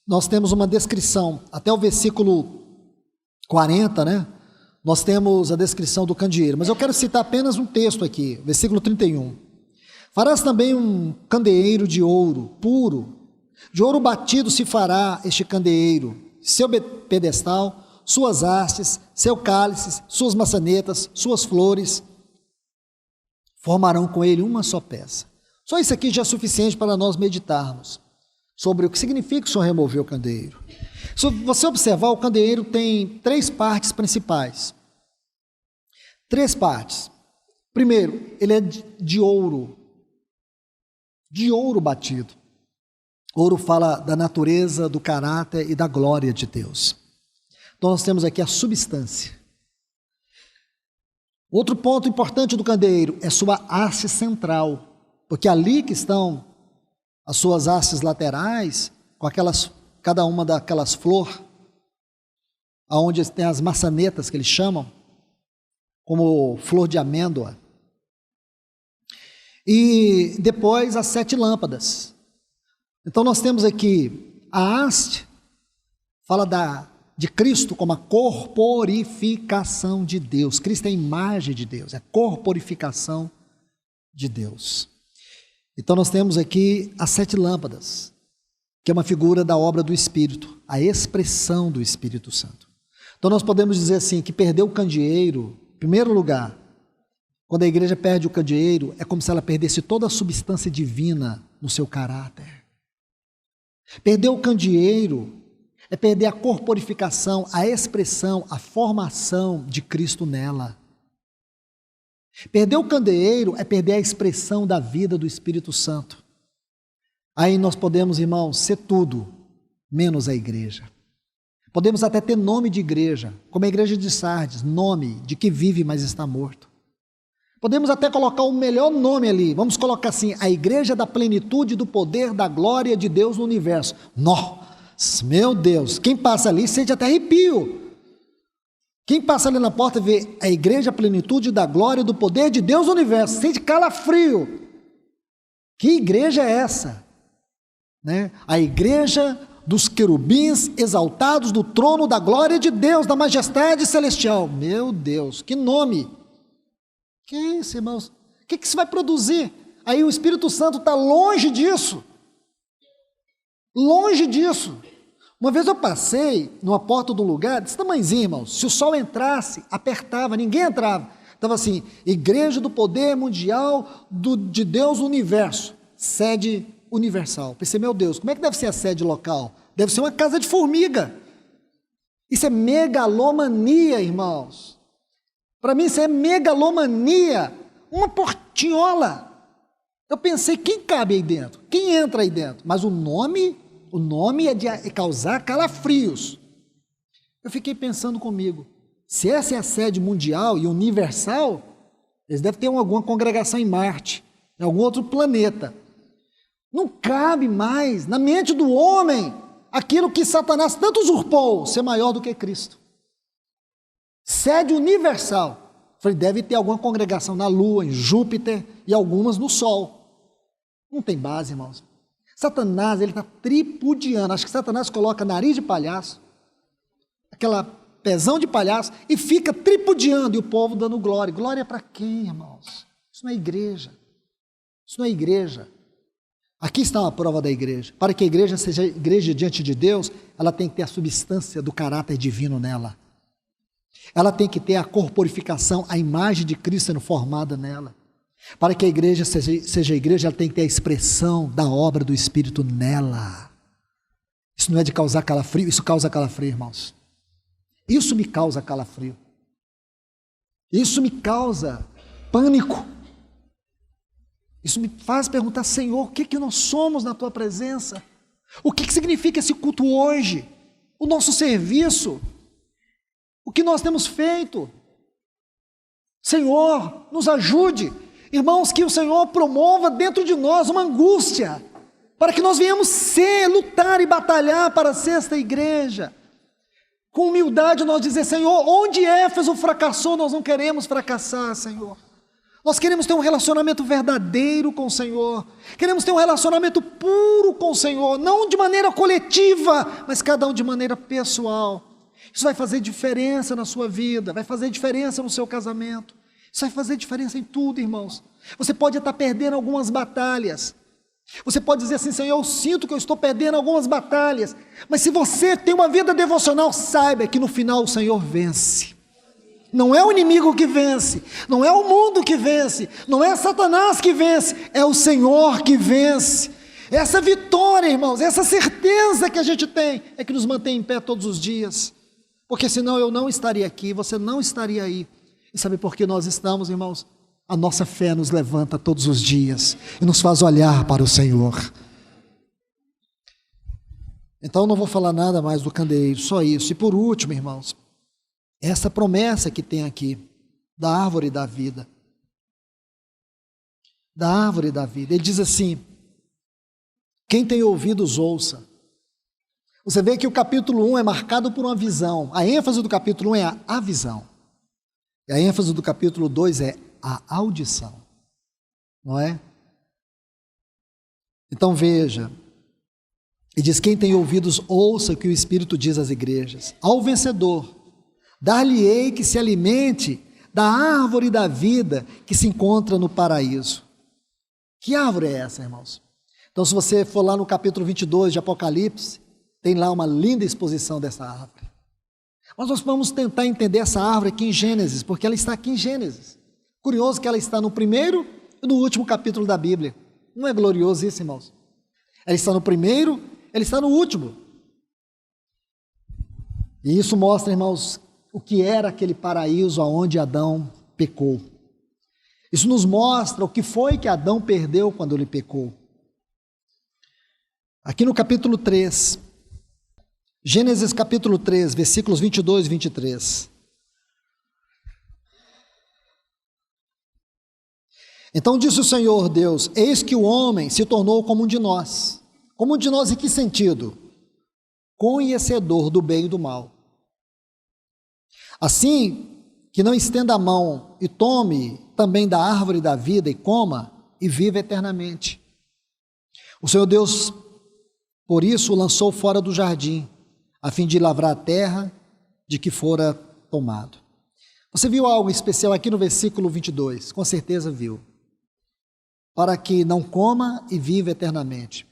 nós temos uma descrição, até o versículo 40, né? Nós temos a descrição do candeeiro, mas eu quero citar apenas um texto aqui, versículo 31. Farás também um candeeiro de ouro puro, de ouro batido se fará este candeeiro, seu pedestal, suas hastes, seu cálice, suas maçanetas, suas flores, formarão com ele uma só peça. Só isso aqui já é suficiente para nós meditarmos sobre o que significa que o Senhor removeu o candeeiro. Se você observar, o candeeiro tem 3 partes principais. 3 partes. Primeiro, ele é de ouro batido. Ouro fala da natureza, do caráter e da glória de Deus. Então nós temos aqui a substância. Outro ponto importante do candeeiro é sua haste central, porque ali que estão as suas hastes laterais, com cada uma daquelas flores, aonde tem as maçanetas que eles chamam, como flor de amêndoa. E depois as 7 lâmpadas. Então nós temos aqui a haste, fala de Cristo como a corporificação de Deus. Cristo é a imagem de Deus, é a corporificação de Deus. Então nós temos aqui as 7 lâmpadas, que é uma figura da obra do Espírito, a expressão do Espírito Santo. Então nós podemos dizer assim, que perder o candeeiro, em primeiro lugar, quando a igreja perde o candeeiro, é como se ela perdesse toda a substância divina no seu caráter. Perder o candeeiro é perder a corporificação, a expressão, a formação de Cristo nela. Perder o candeeiro é perder a expressão da vida do Espírito Santo. Aí nós podemos, irmãos, ser tudo, menos a igreja. Podemos até ter nome de igreja, como a igreja de Sardes, nome de que vive, mas está morto. Podemos até colocar o melhor nome ali, vamos colocar assim, a igreja da plenitude do poder da glória de Deus no universo. Nossa, meu Deus, quem passa ali sente até arrepio. Quem passa ali na porta vê a igreja, a plenitude da glória do poder de Deus no universo, sente calafrio. Que igreja é essa? Né? A igreja dos querubins exaltados do trono da glória de Deus, da majestade celestial. Meu Deus, que nome! Que é isso, irmãos? O que isso vai produzir? Aí o Espírito Santo está longe disso. Longe disso. Uma vez eu passei numa porta do lugar, desse tamanhozinho, irmãos, se o sol entrasse, apertava, ninguém entrava. Estava assim, Igreja do Poder Mundial de Deus no Universo, sede universal. Pensei, meu Deus, como é que deve ser a sede local? Deve ser uma casa de formiga. Isso é megalomania, irmãos. Para mim isso é megalomania, uma portinhola. Eu pensei, quem cabe aí dentro? Quem entra aí dentro? Mas o nome é de causar calafrios. Eu fiquei pensando comigo, se essa é a sede mundial e universal, eles devem ter alguma congregação em Marte, em algum outro planeta. Não cabe mais na mente do homem aquilo que Satanás tanto usurpou, ser maior do que Cristo. Sede universal. Falei, deve ter alguma congregação na Lua, em Júpiter e algumas no Sol. Não tem base, irmãos. Satanás, ele está tripudiando. Acho que Satanás coloca nariz de palhaço, aquela pezão de palhaço, e fica tripudiando, e o povo dando glória. Glória para quem, irmãos? Isso não é igreja. Isso não é igreja. Aqui está uma prova da igreja. Para que a igreja seja igreja diante de Deus, ela tem que ter a substância do caráter divino nela. Ela tem que ter a corporificação, a imagem de Cristo sendo formada nela. Para que a igreja seja igreja, ela tem que ter a expressão da obra do Espírito nela. Isso não é de causar calafrio, isso causa calafrio, irmãos. Isso me causa calafrio. Isso me causa pânico. Isso me faz perguntar, Senhor, o que nós somos na Tua presença? O que significa esse culto hoje? O nosso serviço? O que nós temos feito? Senhor, nos ajude. Irmãos, que o Senhor promova dentro de nós uma angústia, para que nós venhamos lutar e batalhar para ser esta igreja. Com humildade nós dizer, Senhor, onde Éfeso fracassou, nós não queremos fracassar, Senhor. Nós queremos ter um relacionamento verdadeiro com o Senhor. Queremos ter um relacionamento puro com o Senhor, não de maneira coletiva, mas cada um de maneira pessoal. Isso vai fazer diferença na sua vida, vai fazer diferença no seu casamento. Isso vai fazer diferença em tudo, irmãos. Você pode estar perdendo algumas batalhas. Você pode dizer assim, Senhor, eu sinto que eu estou perdendo algumas batalhas. Mas se você tem uma vida devocional, saiba que no final o Senhor vence. Não é o inimigo que vence, não é o mundo que vence, não é Satanás que vence, é o Senhor que vence. Essa vitória, irmãos, essa certeza que a gente tem, é que nos mantém em pé todos os dias. Porque senão eu não estaria aqui, você não estaria aí. E sabe por que nós estamos, irmãos? A nossa fé nos levanta todos os dias e nos faz olhar para o Senhor. Então eu não vou falar nada mais do candeeiro, só isso. E por último, irmãos, essa promessa que tem aqui, da árvore da vida. Da árvore da vida. Ele diz assim, quem tem ouvidos ouça. Você vê que o capítulo 1 é marcado por uma visão. A ênfase do capítulo 1 é a visão. E a ênfase do capítulo 2 é a audição. Não é? Então veja, e diz, quem tem ouvidos ouça o que o Espírito diz às igrejas. Ao vencedor, dar-lhe-ei que se alimente da árvore da vida que se encontra no paraíso. Que árvore é essa, irmãos? Então se você for lá no capítulo 22 de Apocalipse, tem lá uma linda exposição dessa árvore. Mas nós vamos tentar entender essa árvore aqui em Gênesis, porque ela está aqui em Gênesis. Curioso que ela está no primeiro e no último capítulo da Bíblia. Não é glorioso isso, irmãos? Ela está no primeiro, ela está no último. E isso mostra, irmãos, o que era aquele paraíso onde Adão pecou. Isso nos mostra o que foi que Adão perdeu quando ele pecou. Aqui no capítulo 3, Gênesis capítulo 3, versículos 22 e 23. Então disse o Senhor Deus, eis que o homem se tornou como um de nós. Como um de nós em que sentido? Conhecedor do bem e do mal. Assim que não estenda a mão e tome também da árvore da vida e coma e viva eternamente. O Senhor Deus, por isso, o lançou fora do jardim, a fim de lavrar a terra de que fora tomado. Você viu algo especial aqui no versículo 22? Com certeza viu. Para que não coma e viva eternamente.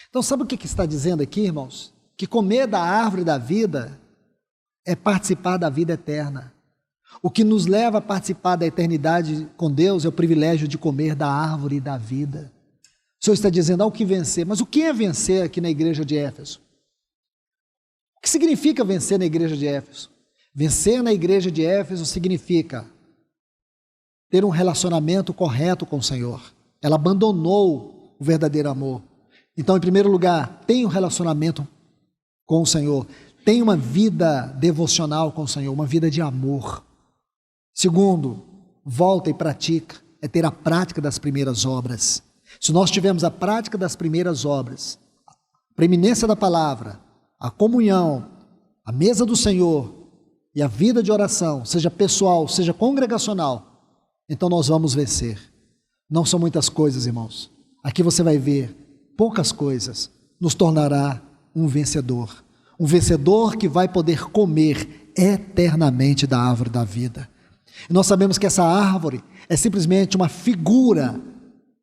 Então sabe o que está dizendo aqui, irmãos? Que comer da árvore da vida é participar da vida eterna. O que nos leva a participar da eternidade com Deus é o privilégio de comer da árvore da vida. O Senhor está dizendo, há o que vencer. Mas o que é vencer aqui na igreja de Éfeso? O que significa vencer na igreja de Éfeso? Vencer na igreja de Éfeso significa ter um relacionamento correto com o Senhor. Ela abandonou o verdadeiro amor. Então, em primeiro lugar, tem um relacionamento com o Senhor. Tem uma vida devocional com o Senhor, uma vida de amor. Segundo, volta e pratica, é ter a prática das primeiras obras. Se nós tivermos a prática das primeiras obras, a preeminência da palavra, a comunhão, a mesa do Senhor e a vida de oração, seja pessoal, seja congregacional, então nós vamos vencer. Não são muitas coisas, irmãos. Aqui você vai ver, poucas coisas nos tornará um vencedor. Um vencedor que vai poder comer eternamente da árvore da vida. E nós sabemos que essa árvore é simplesmente uma figura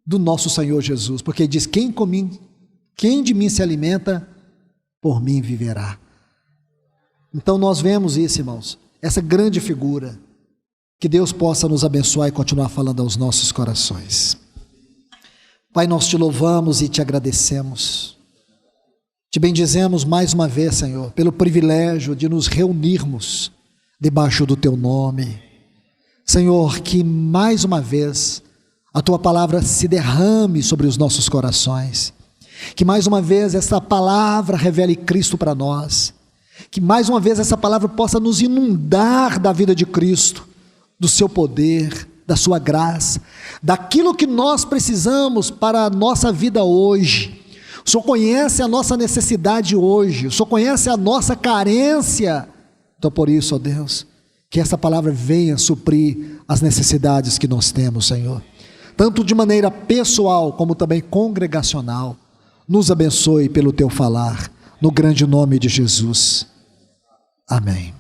do nosso Senhor Jesus, porque ele diz, quem de mim se alimenta, por mim viverá. Então nós vemos isso, irmãos, essa grande figura Que Deus possa nos abençoar e continuar falando aos nossos corações. Pai, nós te louvamos e te agradecemos. Te bendizemos mais uma vez, Senhor, pelo privilégio de nos reunirmos debaixo do teu nome. Senhor, que mais uma vez a tua palavra se derrame sobre os nossos corações. Que mais uma vez essa palavra revele Cristo para nós. Que mais uma vez essa palavra possa nos inundar da vida de Cristo, do seu poder, da sua graça, daquilo que nós precisamos para a nossa vida hoje. O Senhor conhece a nossa necessidade hoje, o Senhor conhece a nossa carência. Então por isso, ó Deus, que essa palavra venha suprir as necessidades que nós temos, Senhor, tanto de maneira pessoal como também congregacional. Nos abençoe pelo teu falar, no grande nome de Jesus. Amém.